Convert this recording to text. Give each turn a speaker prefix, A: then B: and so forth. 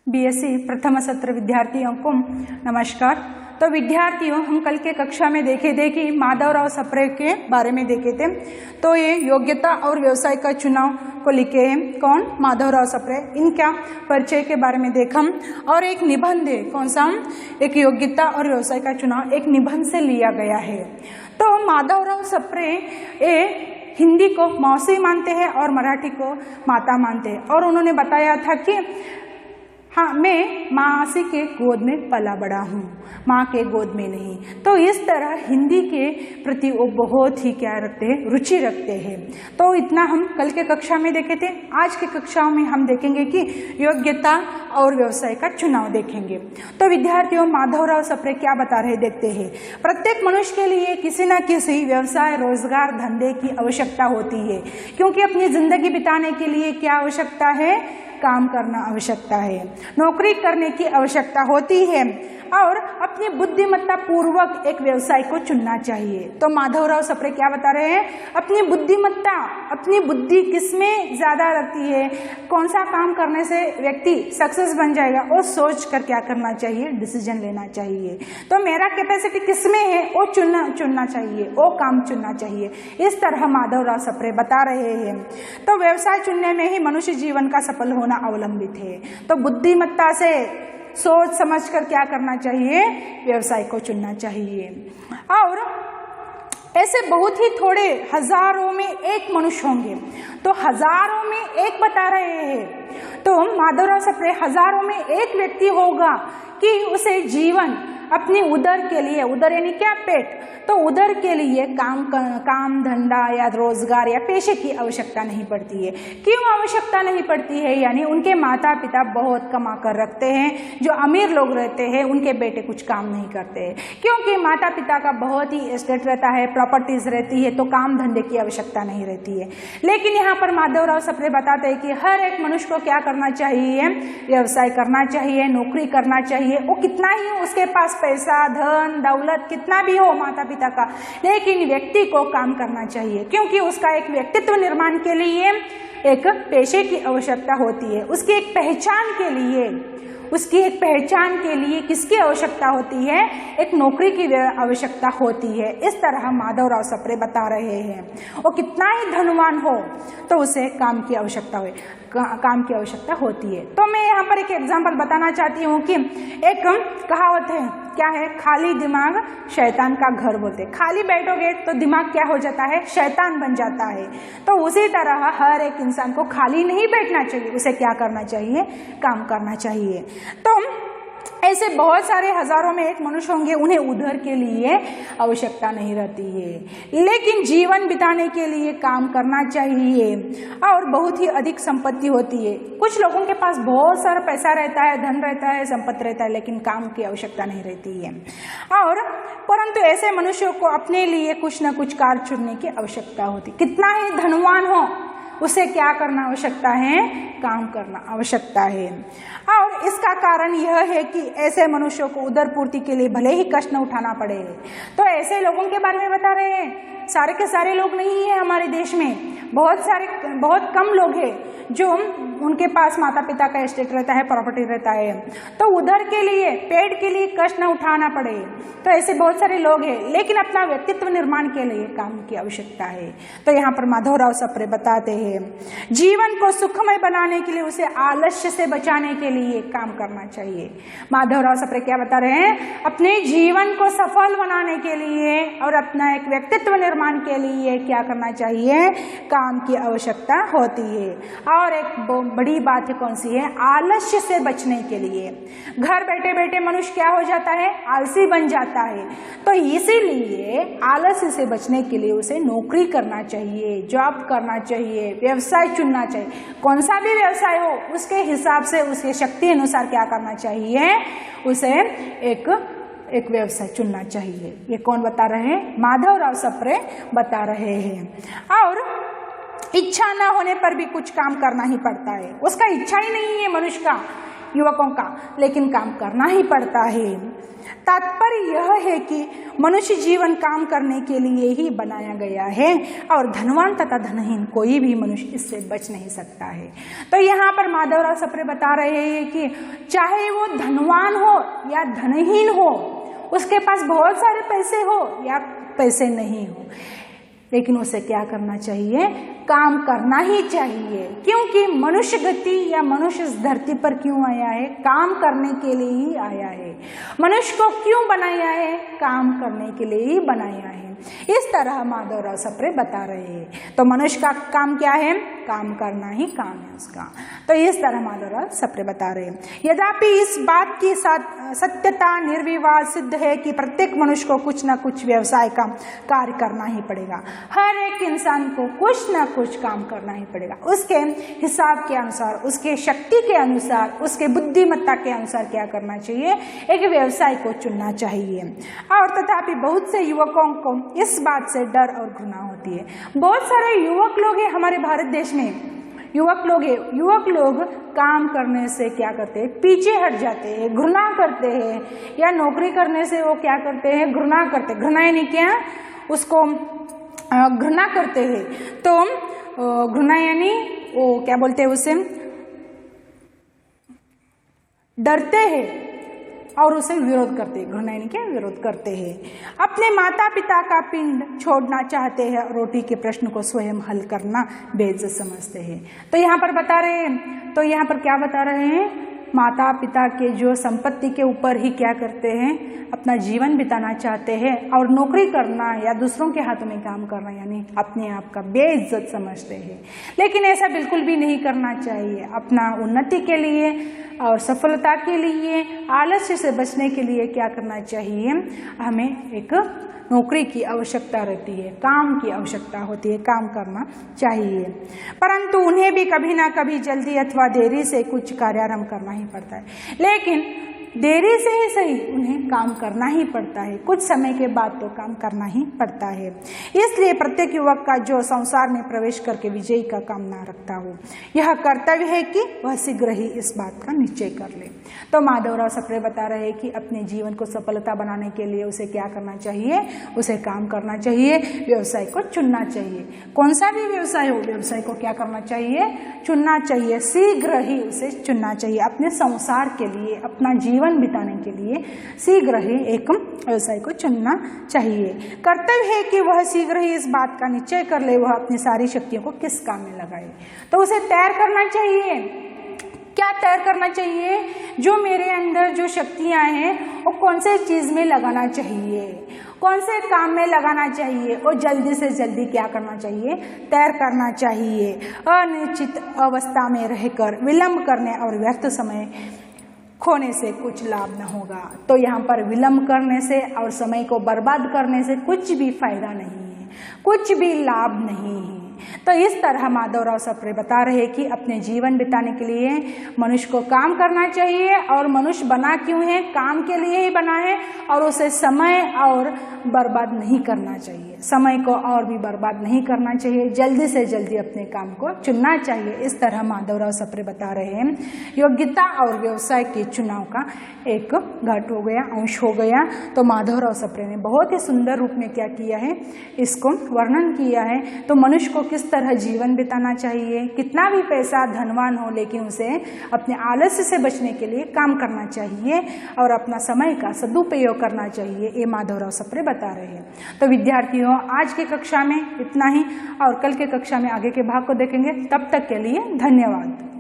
A: BSc प्रथम सत्र विद्यार्थियों को नमस्कार। तो विद्यार्थियों, हम कल के कक्षा में देखे थे कि माधवराव सप्रे के बारे में देखे थे। तो ये योग्यता और व्यवसाय का चुनाव को लिखे हैं कौन? माधवराव सप्रे। इनका परिचय के बारे में देखा और एक निबंध है, कौन सा? एक योग्यता और व्यवसाय का चुनाव एक निबंध से लिया गया है। तो माधवराव सप्रे हिंदी को मौसी मानते हैं और मराठी को माता मानते हैं। और उन्होंने बताया था कि हाँ, मैं मासी के गोद में पला बड़ा हूँ, माँ के गोद में नहीं। तो इस तरह हिंदी के प्रति वो बहुत ही क्या रखते हैं, रुचि रखते हैं। तो इतना हम कल के कक्षा में देखे थे। आज की कक्षाओं में हम देखेंगे कि योग्यता और व्यवसाय का चुनाव देखेंगे। तो विद्यार्थियों, माधवराव सप्रे क्या बता रहे देखते हैं। प्रत्येक मनुष्य के लिए किसी न किसी व्यवसाय, रोजगार, धंधे की आवश्यकता होती है, क्योंकि अपनी जिंदगी बिताने के लिए क्या आवश्यकता है? काम करना आवश्यकता है, नौकरी करने की आवश्यकता होती है और अपनी बुद्धिमत्ता पूर्वक एक व्यवसाय को चुनना चाहिए। तो माधवराव सप्रे क्या बता रहे हैं? अपनी बुद्धिमत्ता, अपनी बुद्धि किसमें ज्यादा रखती है, कौन सा काम करने से व्यक्ति सक्सेस बन जाएगा, और सोच कर क्या करना चाहिए, डिसीजन लेना चाहिए। तो मेरा कैपेसिटी किसमें है, वो चुनना चाहिए, वो काम चुनना चाहिए। इस तरह माधवराव सप्रे बता रहे हैं। तो व्यवसाय चुनने में ही मनुष्य जीवन का सफल होना अवलंबित है। तो बुद्धिमत्ता से सोच समझकर क्या करना चाहिए? व्यवसाय को चुनना चाहिए। और ऐसे बहुत ही थोड़े हजारों में एक मनुष्य होंगे, तो हजारों में एक बता रहे हैं। तो माधवराव सप्रे हजारों में एक व्यक्ति होगा कि उसे जीवन अपनी उदर के लिए, उदर यानी क्या? पेट। तो उदर के लिए काम धंधा या रोजगार या पेशे की आवश्यकता नहीं पड़ती है। क्यों आवश्यकता नहीं पड़ती है? यानी उनके माता पिता बहुत कमा कर रखते हैं। जो अमीर लोग रहते हैं उनके बेटे कुछ काम नहीं करते हैं, क्योंकि माता पिता का बहुत ही एस्टेट रहता है, प्रॉपर्टीज रहती है, तो काम धंधे की आवश्यकता नहीं रहती है। लेकिन यहाँ पर माधवराव सप्रे बताते हैं कि हर एक मनुष्य को क्या करना चाहिए? व्यवसाय करना चाहिए, नौकरी करना चाहिए। वो कितना ही उसके पास पैसा, धन, दौलत कितना भी हो माता पिता का, लेकिन व्यक्ति को काम करना चाहिए, क्योंकि उसका एक व्यक्तित्व निर्माण के लिए एक पेशे की आवश्यकता होती है। उसकी एक पहचान के लिए, उसकी एक पहचान के लिए किसकी आवश्यकता होती है? एक नौकरी की आवश्यकता होती है। इस तरह माधवराव सप्रे बता रहे हैं। वो कितना ही धनवान हो तो उसे काम की आवश्यकता होती है। तो मैं यहाँ पर एक एग्जांपल बताना चाहती हूँ कि एक कहावत है, क्या है? खाली दिमाग शैतान का घर बोलते। खाली बैठोगे तो दिमाग क्या हो जाता है? शैतान बन जाता है। तो उसी तरह हर एक इंसान को खाली नहीं बैठना चाहिए, उसे क्या करना चाहिए? काम करना चाहिए। तो ऐसे बहुत सारे हजारों में एक मनुष्य होंगे, उन्हें उधर के लिए आवश्यकता नहीं रहती है, लेकिन जीवन बिताने के लिए काम करना चाहिए। और बहुत ही अधिक संपत्ति होती है। कुछ लोगों के पास बहुत सारा पैसा रहता है, धन रहता है, संपत्ति रहता है, लेकिन काम की आवश्यकता नहीं रहती है। और परंतु ऐसे मनुष्यों को अपने लिए कुछ न कुछ कार्य चुनने की आवश्यकता होती। कितना ही धनवान हो, उसे क्या करना आवश्यकता है? काम करना आवश्यकता है। और इसका कारण यह है कि ऐसे मनुष्यों को उदर पूर्ति के लिए भले ही कष्ट न उठाना पड़े। तो ऐसे लोगों के बारे में बता रहे हैं। सारे के सारे लोग नहीं है हमारे देश में, बहुत कम लोग हैं जो उनके पास माता पिता का एस्टेट रहता है, प्रॉपर्टी रहता है, तो उधर के लिए, पेट के लिए कष्ट न उठाना पड़े। तो ऐसे बहुत सारे लोग हैं, लेकिन अपना व्यक्तित्व निर्माण के लिए काम की आवश्यकता है। तो यहाँ पर माधवराव सप्रे बताते हैं, जीवन को सुखमय बनाने के लिए उसे आलस्य से बचाने के लिए काम करना चाहिए। माधवराव सप्रे क्या बता रहे हैं? अपने जीवन को सफल बनाने के लिए और अपना एक व्यक्तित्व निर्माण के लिए क्या करना चाहिए? काम की आवश्यकता होती है। और एक बड़ी बात है, कौन सी है? आलस्य से बचने के लिए। घर बैठे बैठे मनुष्य क्या हो जाता है? आलसी बन जाता है। तो इसीलिए आलस्य से बचने के लिए उसे नौकरी करना चाहिए, जॉब करना चाहिए, व्यवसाय चुनना चाहिए। कौन सा भी व्यवसाय हो, उसके हिसाब से, उसके शक्ति अनुसार क्या करना चाहिए? उसे एक व्यवसाय चुनना चाहिए। ये कौन बता रहे हैं? माधवराव सप्रे बता रहे हैं। और इच्छा ना होने पर भी कुछ काम करना ही पड़ता है। उसका इच्छा ही नहीं है मनुष्य का युवकों का, लेकिन काम करना ही पड़ता है। तात्पर्य यह है कि मनुष्य जीवन काम करने के लिए ही बनाया गया है और धनवान तथा धनहीन कोई भी मनुष्य इससे बच नहीं सकता है। तो यहाँ पर माधवराव सप्रे बता रहे हैं कि चाहे वो धनवान हो या धनहीन हो, उसके पास बहुत सारे पैसे हो या पैसे नहीं हो, लेकिन उसे क्या करना चाहिए? काम करना ही चाहिए। क्योंकि मनुष्य गति या मनुष्य इस धरती पर क्यों आया है? काम करने के लिए ही आया है। मनुष्य को क्यों बनाया है? काम करने के लिए ही बनाया है। इस तरह माधवराव सप्रे बता रहे हैं। तो मनुष्य का काम क्या है? काम करना ही काम है उसका। तो इस तरह माधवराव सप्रे बता रहे हैं। यद्यपि इस बात की सत्यता निर्विवाद सिद्ध है कि प्रत्येक मनुष्य को कुछ न कुछ व्यवसाय का कार्य करना ही पड़ेगा। हर एक इंसान को कुछ न कुछ काम करना ही पड़ेगा, उसके हिसाब के अनुसार, उसके शक्ति के अनुसार, उसके बुद्धिमत्ता के अनुसार क्या करना चाहिए? एक व्यवसाय को चुनना चाहिए। और तथापि बहुत से युवकों को इस बात से डर और घृणा होती है। बहुत सारे युवक लोग हैं हमारे भारत देश में, युवक लोग काम करने से क्या करते हैं? पीछे हट जाते हैं, घृणा करते हैं, या नौकरी करने से वो क्या करते हैं? घृणा करते। घृणा यानी क्या? उसको घृणा करते हैं। तो घृणा यानी वो क्या बोलते हैं उसे? डरते हैं और उसे विरोध करते हैं। घृणा यानी क्या? विरोध करते हैं। अपने माता पिता का पिंड छोड़ना चाहते हैं, रोटी के प्रश्न को स्वयं हल करना बेइज्जत समझते हैं। तो यहाँ पर बता रहे हैं, तो यहाँ पर क्या बता रहे हैं? माता पिता के जो संपत्ति के ऊपर ही क्या करते हैं? अपना जीवन बिताना चाहते हैं और नौकरी करना या दूसरों के हाथों में काम करना यानी अपने आप का बेइज्जत समझते हैं। लेकिन ऐसा बिल्कुल भी नहीं करना चाहिए। अपना उन्नति के लिए और सफलता के लिए, आलस्य से बचने के लिए क्या करना चाहिए? हमें एक नौकरी की आवश्यकता रहती है, काम की आवश्यकता होती है, काम करना चाहिए। परंतु उन्हें भी कभी ना कभी जल्दी अथवा देरी से कुछ कार्यारंभ करना ही पड़ता है। लेकिन देरी से ही सही उन्हें काम करना ही पड़ता है, कुछ समय के बाद तो काम करना ही पड़ता है। इसलिए प्रत्येक युवक का जो संसार में प्रवेश करके विजयी का कामना रखता हो, यह कर्तव्य है कि वह शीघ्र ही इस बात का निश्चय कर ले। तो माधवराव सप्रे बता रहे हैं कि अपने जीवन को सफलता बनाने के लिए उसे क्या करना चाहिए? उसे काम करना चाहिए, व्यवसाय को चुनना चाहिए। कौन सा भी व्यवसाय हो, व्यवसाय को क्या करना चाहिए? चुनना चाहिए, शीघ्र ही उसे चुनना चाहिए। अपने संसार के लिए, अपना जीवन बिताने के लिए शीघ्र ही एक व्यवसाय को चुनना चाहिए। कर्तव्य है कि वह शीघ्र ही इस बात का निश्चय कर ले वह अपनी सारी शक्तियों को किस काम में लगाए। तो उसे तैयार करना चाहिए। क्या तैयार करना चाहिए? जो मेरे अंदर जो शक्तियां हैं वो कौन से चीज में लगाना चाहिए, कौन से काम में लगाना चाहिए, और जल्दी से जल्दी क्या करना चाहिए? तैयार करना चाहिए। अनिश्चित अवस्था में रहकर विलंब करने और व्यर्थ समय खोने से कुछ लाभ न होगा। तो यहाँ पर विलंब करने से और समय को बर्बाद करने से कुछ भी फायदा नहीं है, कुछ भी लाभ नहीं है। तो इस तरह माधवराव सप्रे बता रहे कि अपने जीवन बिताने के लिए मनुष्य को काम करना चाहिए। और मनुष्य बना क्यों है? काम के लिए ही बना है, और उसे समय और बर्बाद नहीं करना चाहिए, समय को और भी बर्बाद नहीं करना चाहिए, जल्दी से जल्दी अपने काम को चुनना चाहिए। इस तरह माधवराव सप्रे बता रहे हैं। योग्यता और व्यवसाय के चुनाव का एक घट हो गया, अंश हो गया। तो माधवराव सप्रे ने बहुत ही सुंदर रूप में क्या किया है? इसको वर्णन किया है। तो मनुष्य को किस तरह जीवन बिताना चाहिए, कितना भी पैसा धनवान हो लेकिन उसे अपने आलस्य से बचने के लिए काम करना चाहिए और अपना समय का सदुपयोग करना चाहिए, ये माधवराव सप्रे बता रहे हैं। तो विद्यार्थियों, आज की कक्षा में इतना ही, और कल के कक्षा में आगे के भाग को देखेंगे। तब तक के लिए धन्यवाद।